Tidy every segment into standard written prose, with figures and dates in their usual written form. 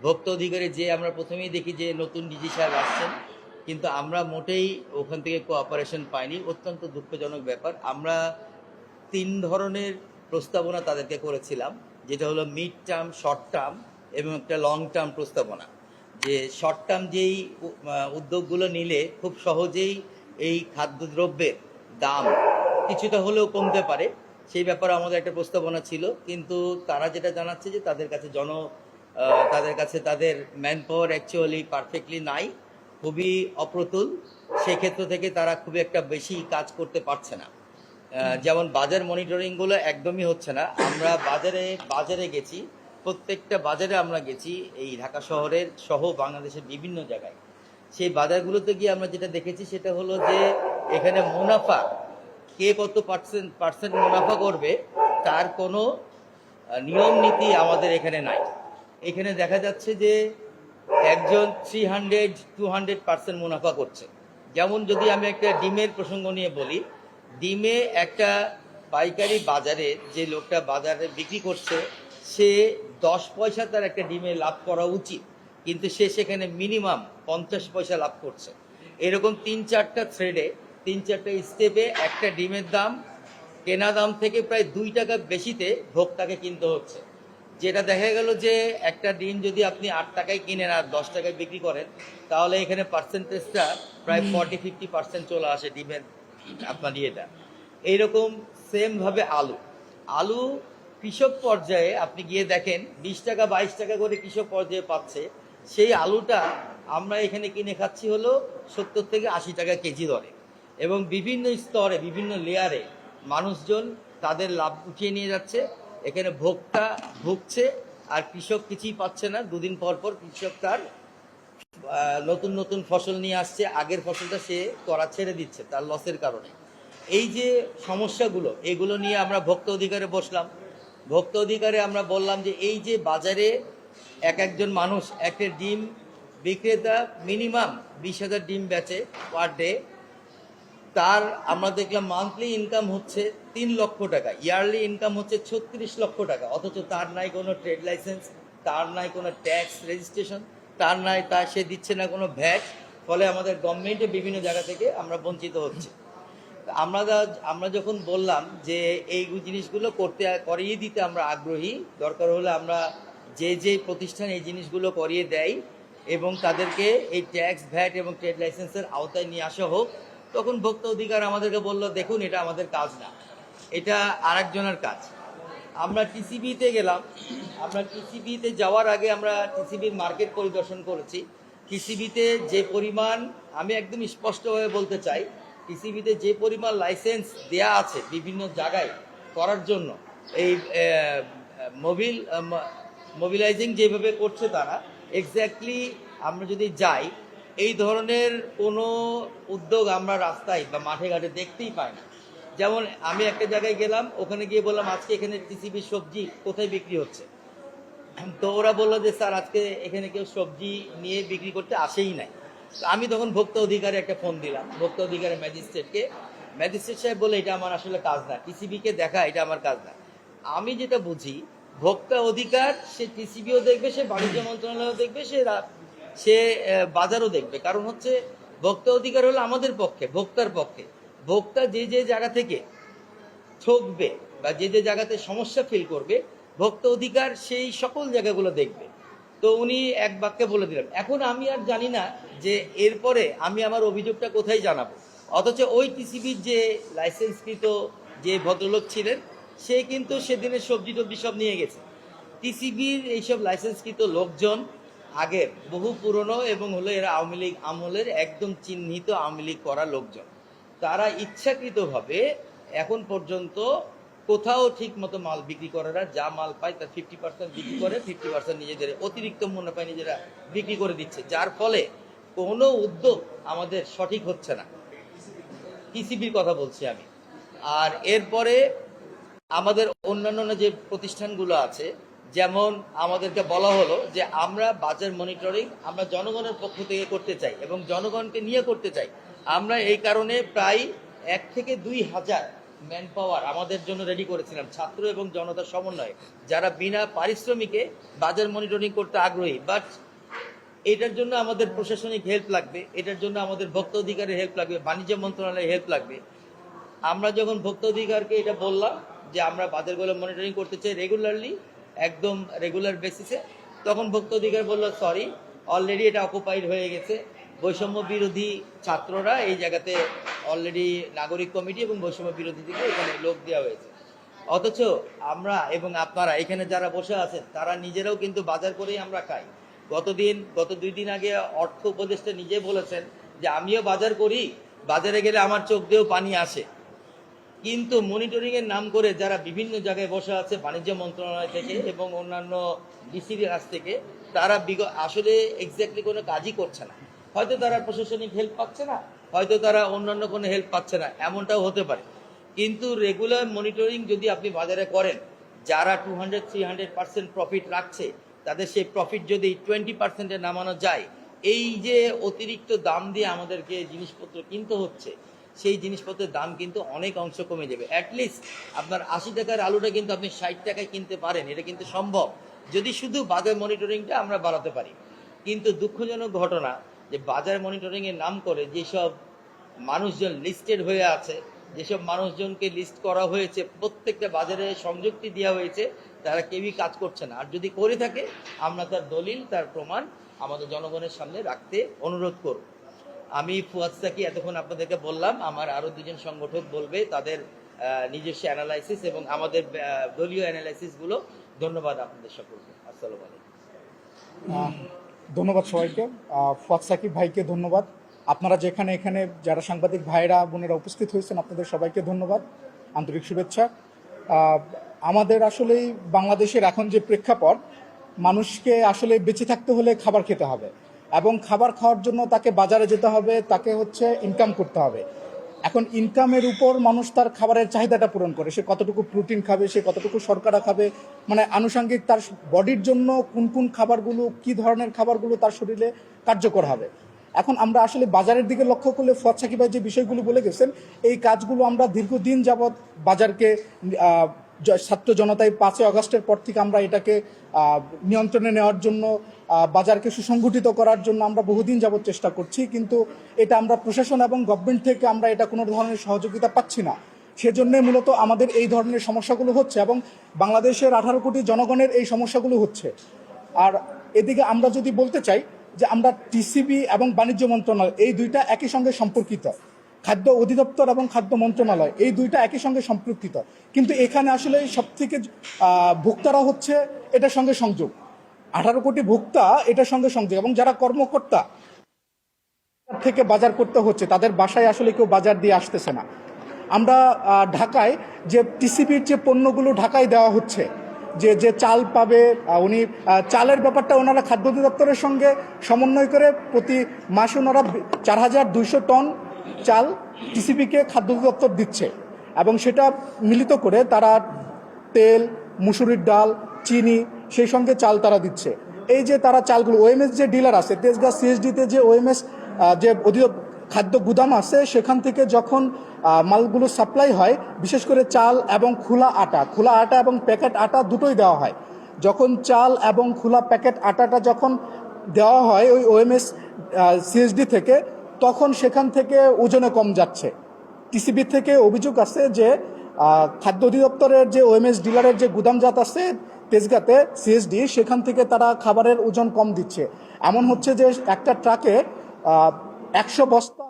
ভোক্তা অধিকারে যে আমরা প্রথমেই দেখি যে নতুন ডিজি সাহেব আসছেন, কিন্তু আমরা মোটেই ওখান থেকে কোঅপারেশন পাইনি। অত্যন্ত দুঃখজনক ব্যাপার। আমরা 3 ধরনের প্রস্তাবনা তাদেরকে করেছিলাম, যেটা হলো মিড টার্ম, শর্ট টার্ম এবং একটা লং টার্ম প্রস্তাবনা। যে শর্ট টার্ম যেই উদ্যোগগুলো নিলে খুব সহজেই এই খাদ্যদ্রব্যের দাম কিছুটা হলেও কমতে পারে, সেই ব্যাপারে আমাদের একটা প্রস্তাবনা ছিল। কিন্তু তারা যেটা জানাচ্ছে যে তাদের কাছে তাদের ম্যান পাওয়ার অ্যাকচুয়ালি পারফেক্টলি নাই, খুবই অপ্রতুল। সেক্ষেত্র থেকে তারা খুব একটা বেশি কাজ করতে পারছে না। যেমন বাজার মনিটরিংগুলো একদমই হচ্ছে না। আমরা বাজারে গেছি, প্রত্যেকটা বাজারে আমরা গেছি এই ঢাকা শহরের সহ বাংলাদেশের বিভিন্ন জায়গায়। সেই বাজারগুলোতে গিয়ে আমরা যেটা দেখেছি সেটা হলো যে এখানে মুনাফা, কে কত পার্সেন্ট মুনাফা করবে তার কোনো নিয়ম নীতি আমাদের এখানে নাই। এখানে দেখা যাচ্ছে যে একজন 300-200% মুনাফা করছে। যেমন যদি আমি একটা ডিমের প্রসঙ্গ নিয়ে বলি, ডিমে একটা পাইকারি বাজারে যে লোকটা বাজারে বিক্রি করছে, সে 10 পয়সা তার একটা ডিমে লাভ করা উচিত, কিন্তু সে সেখানে মিনিমাম 50 পয়সা লাভ করছে। এরকম 3-4টা থ্রেডে, 3-4টা স্টেপে একটা ডিমের দাম কেনা দাম থেকে প্রায় 2 টাকা বেশিতে ভোক্তাকে কিনতে হচ্ছে। যেটা দেখা গেল যে একটা ডিম যদি আপনি 8 টাকায় কিনেন আর 10 টাকায় বিক্রি করেন, তাহলে এখানে পার্সেন্টেজটা প্রায় 40-50% চলে আসে ডিমের আপনার ইয়েটা। এইরকম সেমভাবে আলু কৃষক পর্যায়ে আপনি গিয়ে দেখেন 20 টাকা 22 টাকা করে কৃষক পর্যায়ে পাচ্ছে। সেই আলুটা আমরা এখানে কিনে খাচ্ছি হলো 70 থেকে 80 টাকা কেজি দরে। এবং বিভিন্ন স্তরে, বিভিন্ন লেয়ারে মানুষজন তাদের লাভ উঠিয়ে নিয়ে যাচ্ছে। এখানে ভোক্তা ভুগছে আর কৃষক কিছুই পাচ্ছে না। দুদিন পর পর কৃষক তার নতুন নতুন ফসল নিয়ে আসছে, আগের ফসলটা সে করা ছেড়ে দিচ্ছে তার লসের কারণে। এই যে সমস্যাগুলো, এগুলো নিয়ে আমরা ভোক্তা অধিকারে বসলাম। ভোক্তা অধিকারে আমরা বললাম যে এই যে বাজারে একজন মানুষ একটা ডিম বিক্রেতা মিনিমাম 20,000 ডিম বেচে পার ডে, তার আমরা দেখলাম মান্থলি ইনকাম হচ্ছে 3 লক্ষ টাকা, ইয়ারলি ইনকাম হচ্ছে 36 লক্ষ টাকা। অথচ তার নাই কোনো ট্রেড লাইসেন্স, তার নাই কোনো ট্যাক্স রেজিস্ট্রেশন, সে দিচ্ছে না কোনো ভ্যাট। ফলে আমাদের গভর্নমেন্টে বিভিন্ন জায়গা থেকে আমরা বঞ্চিত হচ্ছি। আমরা যখন বললাম যে এই জিনিসগুলো করিয়ে দিতে আমরা আগ্রহী, দরকার হলে আমরা যে প্রতিষ্ঠান এই জিনিসগুলো করিয়ে দেয় এবং তাদেরকে এই ট্যাক্স, ভ্যাট এবং ট্রেড লাইসেন্সের আওতায় নিয়ে আসা হোক, তখন ভোক্তা অধিকার আমাদেরকে বলল, দেখুন এটা আমাদের কাজ না, এটা আরেকজনের কাজ। আমরা টিসিবিতে গেলাম। আমরা টিসিবিতে যাওয়ার আগে আমরা টিসিবির মার্কেট পরিদর্শন করেছি। টিসিবিতে যে পরিমাণ, আমি একদম স্পষ্টভাবে বলতে চাই, টিসিবিতে যে পরিমাণ লাইসেন্স দেয়া আছে বিভিন্ন জায়গায় করার জন্য, এই মোবিলাইজিং যেভাবে করছে তারা, এক্স্যাক্টলি আমরা যদি যাই এই ধরনের কোনো উদ্যোগ আমরা রাস্তায় বা মাঠে ঘাটে দেখতেই পাই না। যেমন আমি একটা জায়গায় গেলাম, ওখানে গিয়ে বললাম আজকে এখানে টিসিবির সবজি কোথায় বিক্রি হচ্ছে, তো ওরা বললো যে স্যার আজকে এখানে কেউ সবজি নিয়ে বিক্রি করতে আসেই নাই। আমি তখন ভোক্তা অধিকারে একটা ফোন দিলাম, ভোক্তা অধিকারের ম্যাজিস্ট্রেটকে। ম্যাজিস্ট্রেট সাহেব বলে এটা আমার আসলে কাজ না, টিসিবিকে দেখা এটা আমার কাজ না। আমি যেটা বুঝি, ভোক্তা অধিকার সে টিসিবিও দেখবে, সে বাণিজ্য মন্ত্রণালয়ও দেখবে, সে বাজারও দেখবে। কারণ হচ্ছে ভোক্তা অধিকার হলো আমাদের পক্ষে, ভোক্তার পক্ষে। ভোক্তা যে জায়গা থেকে ঠকবে বা যে জায়গাতে সমস্যা ফিল করবে, ভোক্তা অধিকার সেই সকল জায়গাগুলো দেখবে। তো উনি এক বাক্যে বলে দিলেন। এখন আমি আর জানি না যে এরপরে আমি আমার অভিযোগটা কোথায় জানাবো। অথচ ওই টিসিবির যে লাইসেন্সকৃত যে ভদ্রলোক ছিলেন, সে কিন্তু সেদিনের সবজি টবজি সব নিয়ে গেছে। টিসিবির এইসব লাইসেন্সকৃত লোকজন আগের বহু পুরনো এবং হলো এরা আওয়ামী লীগ আমলের একদম চিহ্নিত আওয়ামী লীগ করা লোকজন। তারা ইচ্ছাকৃতভাবে এখন পর্যন্ত কোথাও ঠিক মতো মাল বিক্রি করে না। যা মাল পায় তার 50% বিক্রি করে, 50% নিজেদের অতিরিক্ত মুনাফায় নিজেরা বিক্রি করে দিচ্ছে, যার ফলে কোনো উদ্যোগ আমাদের সঠিক হচ্ছে না। টিসিবির কথা বলছি আমি। আর এরপরে আমাদের অন্যান্য যে প্রতিষ্ঠানগুলো আছে, যেমন আমাদেরকে বলা হলো যে আমরা বাজার মনিটরিং আমরা জনগণের পক্ষ থেকে করতে চাই এবং জনগণকে নিয়ে করতে চাই। আমরা এই কারণে প্রায় 1 থেকে 2 হাজার ম্যান পাওয়ার আমাদের জন্য রেডি করেছিলাম, ছাত্র এবং জনতার সমন্বয়ে, যারা বিনা পারিশ্রমিকে বাজার মনিটরিং করতে আগ্রহী। বাট এটার জন্য আমাদের প্রশাসনিক হেল্প লাগবে, এটার জন্য আমাদের ভোক্তা অধিকারের হেল্প লাগবে, বাণিজ্য মন্ত্রণালয়ের হেল্প লাগবে। আমরা যখন ভোক্তা অধিকারকে এটা বললাম যে আমরা বাজারগুলো মনিটরিং করতে চাই রেগুলারলি, একদম রেগুলার বেসিসে, তখন ভোক্তা অধিকার বললো সরি, অলরেডি এটা অকুপাইড হয়ে গেছে, বৈষম্য বিরোধী ছাত্ররা এই জায়গাতে অলরেডি নাগরিক কমিটি এবং বৈষম্য বিরোধী থেকে এখানে লোক দেওয়া হয়েছে। অথচ আমরা এবং আপনারা এখানে যারা বসে আছেন তারা নিজেরাও কিন্তু বাজার করেই আমরা খাই। গত 2 দিন আগে অর্থ উপদেষ্টা নিজে বলেছেন যে আমিও বাজার করি, বাজারে গেলে আমার চোখ দিয়েও পানি আসে। কিন্তু মনিটরিং এর নাম করে যারা বিভিন্ন জায়গায় বসে আছে বাণিজ্য মন্ত্রণালয় থেকে এবং অন্যান্য ডিসির কাছ থেকে, তারা আসলে এক্স্যাক্টলি কোনো কাজই করছে না। হয়তো তারা প্রশাসনিক হেল্প পাচ্ছে না, হয়তো তারা অন্যান্য কোনো হেল্প পাচ্ছে না, এমনটাও হতে পারে। কিন্তু রেগুলার মনিটরিং যদি আপনি বাজারে করেন, যারা 200-300% প্রফিট রাখছে তাদের সেই প্রফিট যদি 20%-এ নামানো যায়, এই যে অতিরিক্ত দাম দিয়ে আমাদেরকে জিনিসপত্র কিনতে হচ্ছে, সেই জিনিসপত্রের দাম কিন্তু অনেক অংশ কমে যাবে। অ্যাটলিস্ট আপনার 80 টাকার আলুটা কিন্তু আপনি 60 টাকায় কিনতে পারেন, এটা কিন্তু সম্ভব যদি শুধু বাজার মনিটরিংটা আমরা বাড়াতে পারি। কিন্তু দুঃখজনক ঘটনা যে বাজার মনিটরিং এর নাম করে যেসব মানুষজন লিস্টেড হয়ে আছে, যেসব মানুষজনকে লিস্ট করা হয়েছে, প্রত্যেকটা বাজারে সংযুক্তি দেওয়া হয়েছে, তারা কেউই কাজ করছে না। আর যদি করে থাকে, আমরা তার দলিল, তার প্রমাণ আমাদের জনগণের সামনে রাখতে অনুরোধ করব। আমি ফুয়াদ সাকি এতক্ষণ আপনাদেরকে বললাম, আমার আরো 2জন সংগঠক বলবে তাদের নিজস্ব অ্যানালাইসিস এবং আমাদের দলীয় অ্যানালাইসিস গুলো। ধন্যবাদ আপনাদের সকলকে। আসসালামু আলাইকুম। ধন্যবাদ সবাইকে। ফুয়াদ সাকিব ভাইকে ধন্যবাদ। আপনারা যেখানে এখানে যারা সাংবাদিক ভাইরা বোনেরা উপস্থিত হয়েছেন, আপনাদের সবাইকে ধন্যবাদ, আন্তরিক শুভেচ্ছা। আমাদের আসলেই বাংলাদেশের এখন যে প্রেক্ষাপট, মানুষকে আসলে বেঁচে থাকতে হলে খাবার খেতে হবে এবং খাবার খাওয়ার জন্য তাকে বাজারে যেতে হবে, তাকে ইনকাম করতে হবে। এখন ইনকামের উপর মানুষ তার খাবারের চাহিদাটা পূরণ করে, সে কতটুকু প্রোটিন খাবে, সে কতটুকু শর্করা খাবে, মানে আনুষঙ্গিক তার বডির জন্য কোন কোন খাবারগুলো, কি ধরনের খাবারগুলো তার শরীরে কার্যকর হবে। এখন আমরা আসলে বাজারের দিকে লক্ষ্য করলে ফুয়াদ সাকিব ভাই যে বিষয়গুলো বলে গেছেন, এই কাজগুলো আমরা দীর্ঘদিন যাবৎ বাজারকে ছাত্র জনতায় 5ই আগস্টের পর থেকে আমরা এটাকে নিয়ন্ত্রণে নেওয়ার জন্য, বাজারকে সুসংগঠিত করার জন্য আমরা বহুদিন যাবৎ চেষ্টা করছি, কিন্তু এটা আমরা প্রশাসন এবং গভর্নমেন্ট থেকে আমরা এটা কোনো ধরনের সহযোগিতা পাচ্ছি না। সেজন্য মূলত আমাদের এই ধরনের সমস্যাগুলো হচ্ছে এবং বাংলাদেশের 18 কোটি জনগণের এই সমস্যাগুলো হচ্ছে। আর এদিকে আমরা যদি বলতে চাই যে আমরা টিসিবি এবং বাণিজ্য মন্ত্রণালয় এই দুইটা একই সঙ্গে সম্পর্কিত, খাদ্য অধিদপ্তর এবং খাদ্য মন্ত্রণালয় এই দুইটা একই সঙ্গে সম্পর্কিত, কিন্তু এখানে আসলে সব থেকে ভোক্তারা হচ্ছে এটার সঙ্গে সংযোগ, 18 কোটি ভোক্তা এটার সঙ্গে সংযোগ, এবং যারা কর্মকর্তা থেকে বাজার করতে হচ্ছে তাদের বাসায় আসলে কেউ বাজার দিয়ে আসতেছে না। আমরা ঢাকায় যে টিসিবির যে পণ্যগুলো ঢাকায় দেওয়া হচ্ছে, যে যে চাল পাবে, উনি চালের ব্যাপারটা ওনারা খাদ্য অধিদপ্তরের সঙ্গে সমন্বয় করে প্রতি মাসে ওনারা 4200 টন চাল টিসিবিকে খাদ্য অধিদপ্তর দিচ্ছে এবং সেটা মিলিত করে তারা তেল, মুসুরির ডাল, চিনি, সেই সঙ্গে চাল তারা দিচ্ছে। এই যে তারা চালগুলো ওএমএস যে ডিলার আছে তেজগাঁ সিএসডিতে, যে ওএমএস যে খাদ্য গুদাম আছে, সেখান থেকে যখন মালগুলো সাপ্লাই হয়, বিশেষ করে চাল এবং খোলা আটা এবং প্যাকেট আটা দুটোই দেওয়া হয়। যখন চাল এবং খোলা প্যাকেট আটাটা যখন দেওয়া হয় ওই ওএমএস সিএসডি থেকে, তখন সেখান থেকে ওজনে কম যাচ্ছে। টিসিবি থেকে অভিযোগ আছে যে খাদ্য অধিদপ্তরের যে ওএমএস ডিলারের যে গুদামজাত আছে তেজগাঁতে সিএসডি, সেখান থেকে তারা খাবারের ওজন কম দিচ্ছে। এমন হচ্ছে যে একটা ট্রাকে 100 বস্তা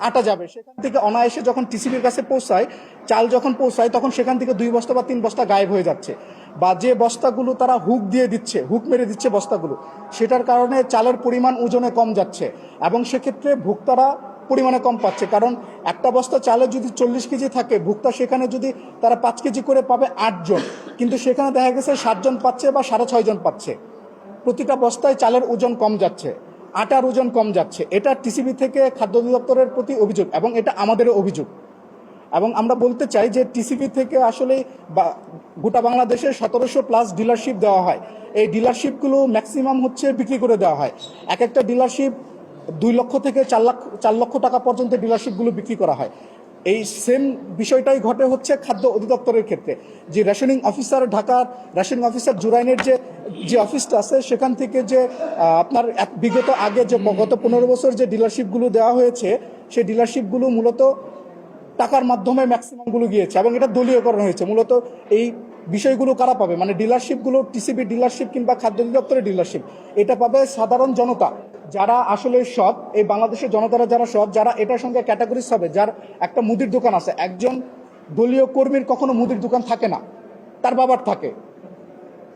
আটা যাবে, সেখান থেকে অনায়াসে যখন টিসিবির কাছে পৌঁছায়, চাল যখন পৌঁছায়, তখন সেখান থেকে 2 বস্তা বা 3 বস্তা গায়েব হয়ে যাচ্ছে। বা যে বস্তাগুলো তারা হুক মেরে দিচ্ছে বস্তাগুলো, সেটার কারণে চালের পরিমাণ ওজনে কম যাচ্ছে এবং সেক্ষেত্রে ভোক্তারা পরিমাণে কম পাচ্ছে। কারণ একটা বস্তা চালে যদি 40 কেজি থাকে, ভোক্তা সেখানে যদি তারা 5 কেজি করে পাবে 8 জন, কিন্তু সেখানে দেখা গেছে 7 জন পাচ্ছে বা 6.5 জন পাচ্ছে। প্রতিটা বস্তায় চালের ওজন কম যাচ্ছে, আটার ওজন কম যাচ্ছে। এটা টিসিবি থেকে খাদ্য অধিদপ্তরের প্রতি অভিযোগ এবং এটা আমাদেরও অভিযোগ। এবং আমরা বলতে চাই যে টিসিবি থেকে আসলে গোটা বাংলাদেশে 1700+ ডিলারশিপ দেওয়া হয়। এই ডিলারশিপগুলো ম্যাক্সিমাম বিক্রি করে দেওয়া হয়। এক একটা ডিলারশিপ 2 লক্ষ থেকে 4 লক্ষ টাকা পর্যন্ত ডিলারশিপগুলো বিক্রি করা হয়। এই সেম বিষয়টাই ঘটে হচ্ছে খাদ্য অধিদপ্তরের ক্ষেত্রে। যে রেশনিং অফিসার, ঢাকার রেশনিং অফিসার জুরাইনের যে যে অফিসটা আছে, সেখান থেকে যে আপনার বিগত আগে যে গত 15 বছর যে ডিলারশিপগুলো দেওয়া হয়েছে, সেই ডিলারশিপগুলো মূলত টাকার মাধ্যমে ম্যাক্সিমামগুলো গিয়েছে এবং এটা দলীয়করণ হয়েছে। মূলত এই বিষয়গুলো কারা পাবে, মানে ডিলারশিপগুলো, টিসিবি ডিলারশিপ কিংবা খাদ্য অধিদপ্তরের ডিলারশিপ, এটা পাবে সাধারণ জনতা, যারা আসলে সৎ, এই বাংলাদেশের জনতারা যারা সৎ, যারা এটার সঙ্গে ক্যাটাগরিজ হবে। যার একটা মুদির দোকান আছে, একজন দলীয় কর্মীর কখনো মুদির দোকান থাকে না, তার বাবার থাকে,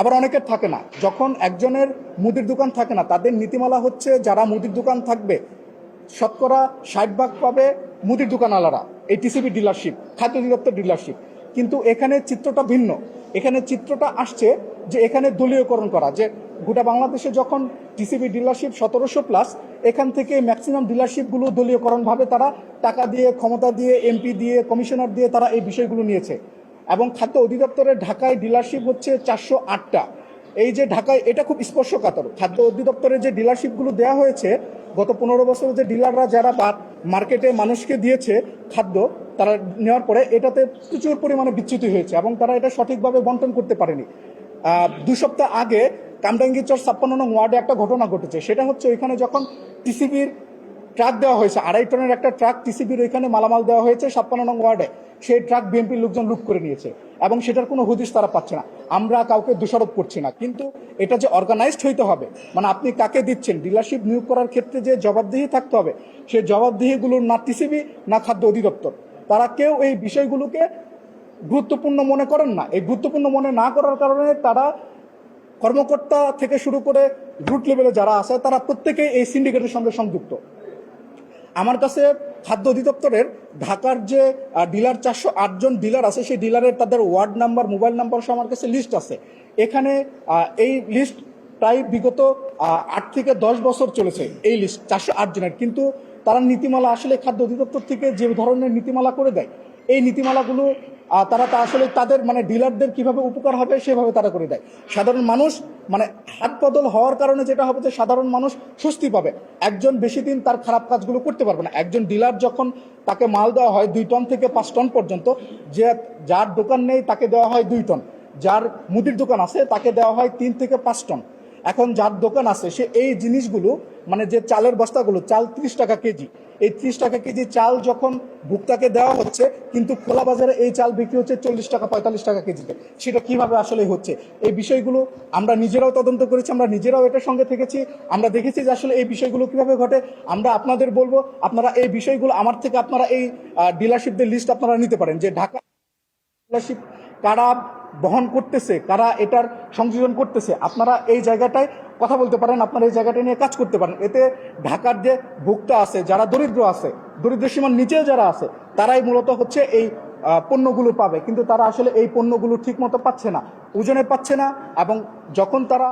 আবার অনেকের থাকে না। যখন একজনের মুদির দোকান থাকে না, তাদের নীতিমালা হচ্ছে যারা মুদির দোকান থাকবে শতকরা 60% পাবে মুদির দোকানওয়ালারা, এই টিসিবি ডিলারশিপ, খাদ্য অধিদপ্তর ডিলারশিপ। কিন্তু এখানে চিত্রটা ভিন্ন। এখানে চিত্রটা আসছে যে এখানে দলীয়করণ করা, যে গোটা বাংলাদেশে যখন টিসিবি ডিলারশিপ 1700+, এখান থেকে ম্যাক্সিমাম ডিলারশিপগুলো দলীয়করণভাবে তারা টাকা দিয়ে, ক্ষমতা দিয়ে, এমপি দিয়ে, কমিশনার দিয়ে তারা এই বিষয়গুলো নিয়েছে। এবং খাদ্য অধিদপ্তরের ঢাকায় ডিলারশিপ হচ্ছে 408টা। এই যে ঢাকায়, এটা খুব স্পর্শকাতর। খাদ্য অধিদপ্তরের যে ডিলারশিপগুলো দেওয়া হয়েছে গত 15 বছরে, যে ডিলাররা যারা মার্কেটে মানুষকে দিয়েছে খাদ্য, তারা নেওয়ার পরে এটাতে প্রচুর পরিমাণে বিচ্যুতি হয়েছে এবং তারা এটা সঠিকভাবে বন্টন করতে পারেনি। 2 সপ্তাহ আগে কামরাঙ্গীরচর 56 নং ওয়ার্ডে একটা ঘটনা ঘটেছে। সেটা হচ্ছে ওইখানে যখন টিসিবির ট্রাক দেওয়া হয়েছে, 2.5 টনের একটা ট্রাক টিসিবির ওইখানে মালামাল দেওয়া হয়েছে 56 নং ওয়ার্ডে, সেই ট্রাক বিএনপির লোকজন লুট করে নিয়েছে এবং সেটার কোনো হদিশ তারা পাচ্ছে না। আমরা কাউকে দোষারোপ করছি না, কিন্তু এটা যে অর্গানাইজড হইতে হবে, মানে আপনি কাকে দিচ্ছেন, ডিলারশিপ নিয়োগ করার ক্ষেত্রে যে জবাবদিহি থাকতে হবে, সেই জবাবদিহিগুলো না টিসিবি না খাদ্য অধিদপ্তর, তারা কেউ এই বিষয়গুলোকে গুরুত্বপূর্ণ মনে করেন না। এই গুরুত্বপূর্ণ মনে না করার কারণে তারা কর্মকর্তা থেকে শুরু করে রুট লেভেলে যারা আছে, তারা প্রত্যেকেই এই সিন্ডিকেটের সঙ্গে সংযুক্ত। আমার কাছে খাদ্য অধিদপ্তরের ঢাকার যে ডিলার, 408 জন ডিলার আছে, সেই ডিলারের তাদের ওয়ার্ড নাম্বার, মোবাইল নাম্বার সহ আমার কাছে লিস্ট আছে। এখানে এই লিস্ট প্রায় বিগত 8 থেকে 10 বছর চলেছে, এই লিস্ট 408 জনের। কিন্তু তারা নীতিমালা আসলে খাদ্য অধিদপ্তর থেকে যে ধরনের নীতিমালা করে দেয়, এই নীতিমালাগুলো তারা আসলে তাদের মানে ডিলারদের কিভাবে উপকার হবে সেভাবে তারা করে দেয়। সাধারণ মানুষ মানে হাত বদল হওয়ার কারণে যেটা হবে যে সাধারণ মানুষ স্বস্তি পাবে, একজন বেশি দিন তার খারাপ কাজগুলো করতে পারবে না। একজন ডিলার যখন তাকে মাল দেওয়া হয় 2 টন থেকে 5 টন পর্যন্ত, যে যার দোকান নেই তাকে দেওয়া হয় 2 টন, যার মুদির দোকান আছে তাকে দেওয়া হয় 3 থেকে 5 টন। এখন যার দোকান আছে সে এই জিনিসগুলো, মানে যে চালের বস্তাগুলো, চাল 30 টাকা কেজি, এই 30 টাকা কেজি চাল যখন ভোক্তাকে দেওয়া হচ্ছে, কিন্তু খোলা বাজারে এই চাল বিক্রি হচ্ছে 40 টাকা 45 টাকা কেজিতে। সেটা কিভাবে আসলে হচ্ছে, এই বিষয়গুলো আমরা নিজেরাও তদন্ত করেছি, আমরা নিজেরাও এটার সঙ্গে থেকেছি, আমরা দেখেছি যে আসলে এই বিষয়গুলো কিভাবে ঘটে। আমরা আপনাদের বলবো, আপনারা এই বিষয়গুলো আমার থেকে, আপনারা এই ডিলারশিপদের লিস্ট আপনারা নিতে পারেন, যে ঢাকা ডিলারশিপ কারা বহন করতেছে, কারা এটার সংযোজন করতেছে। আপনারা এই জায়গাটায় কথা বলতে পারেন, আপনারা এই জায়গাটা নিয়ে কাজ করতে পারেন। এতে ঢাকার যে ভোক্তা আছে, যারা দরিদ্র আছে, দরিদ্র সীমার নিচেও যারা আছে, তারাই মূলত হচ্ছে এই পণ্যগুলো পাবে। কিন্তু তারা আসলে এই পণ্যগুলো ঠিক মতো পাচ্ছে না, ওজনে পাচ্ছে না। এবং যখন তারা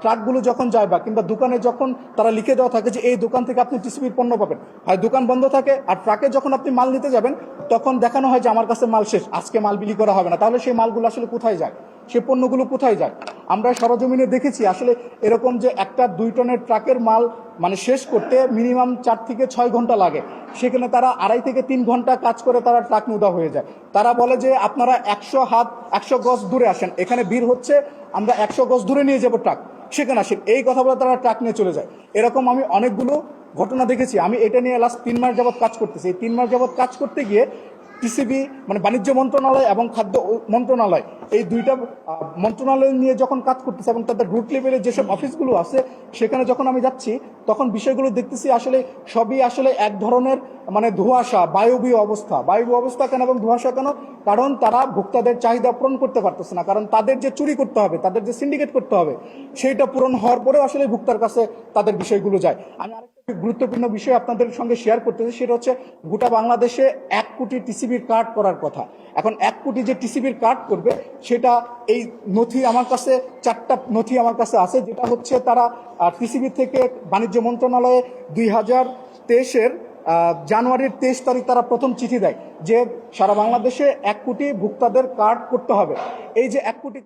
ট্রাকগুলো যখন যায় বা কিংবা দোকানে যখন তারা লিখে দেওয়া থাকে যে এই দোকান থেকে আপনি টিসিবির পণ্য পাবেন, হয় দোকান বন্ধ থাকে, আর ট্রাকে যখন আপনি মাল নিতে যাবেন তখন দেখানো হয় যে আমার কাছে মাল শেষ, আজকে মাল বিলি করা হবে না। তাহলে সেই মালগুলো আসলে কোথায় যায়, সেই পণ্যগুলো কোথায় যায়? আমরা সরজমিনে দেখেছি আসলে এরকম যে একটা 2 টনের ট্রাকের মাল মানে শেষ করতে মিনিমাম 4 থেকে 6 ঘন্টা লাগে, সেখানে তারা 2.5 থেকে 3 ঘন্টা কাজ করে তারা ট্রাক নোদা হয়ে যায়। তারা বলে যে আপনারা 100 গজ দূরে আসেন, এখানে ভিড় হচ্ছে, আমরা 100 গজ দূরে নিয়ে যাব ট্রাক, সেখানে আসেন, এই কথা বলে তারা ট্রাক নিয়ে চলে যায়। এরকম আমি অনেকগুলো ঘটনা দেখেছি। আমি এটা নিয়ে লাস্ট 3 মাস যাবৎ কাজ করতেছি। এই 3 মাস যাবৎ কাজ করতে গিয়ে টিসিবি মানে বাণিজ্য মন্ত্রণালয় এবং খাদ্য মন্ত্রণালয়, এই দুইটা মন্ত্রণালয় নিয়ে যখন কাজ করতেছে এবং তাদের রুট লেভেলে যেসব অফিসগুলো আছে, সেখানে যখন আমি যাচ্ছি তখন বিষয়গুলো দেখতেছি আসলে সবই আসলে এক ধরনের মানে ধোঁয়াশা, বায়বীয় অবস্থা কেন এবং ধোঁয়াশা কেন? কারণ তারা ভোক্তাদের চাহিদা পূরণ করতে পারতেছে না। কারণ তাদের যে চুরি করতে হবে, তাদের যে সিন্ডিকেট করতে হবে, সেইটা পূরণ হওয়ার পরেও আসলে ভোক্তার কাছে তাদের বিষয়গুলো যায়। আমি আরেকটা গুরুত্বপূর্ণ বিষয় আপনাদের সঙ্গে শেয়ার করতেছি, সেটা হচ্ছে গোটা বাংলাদেশে 1 কোটি টিসিবির কার্ড করার কথা। এখন 1 কোটি যে টিসিবির কার্ড করবে, সেটা এই নথি আমার কাছে 4টা নথি আমার কাছে আছে, যেটা হচ্ছে তারা টিসিবি থেকে বাণিজ্য মন্ত্রণালয়ে 2023-এর জানুয়ারির 23 তারিখ তারা প্রথম চিঠি দেয় যে সারা বাংলাদেশে 1 কোটি ভোক্তাদের কার্ড করতে হবে। এই যে 1 কোটি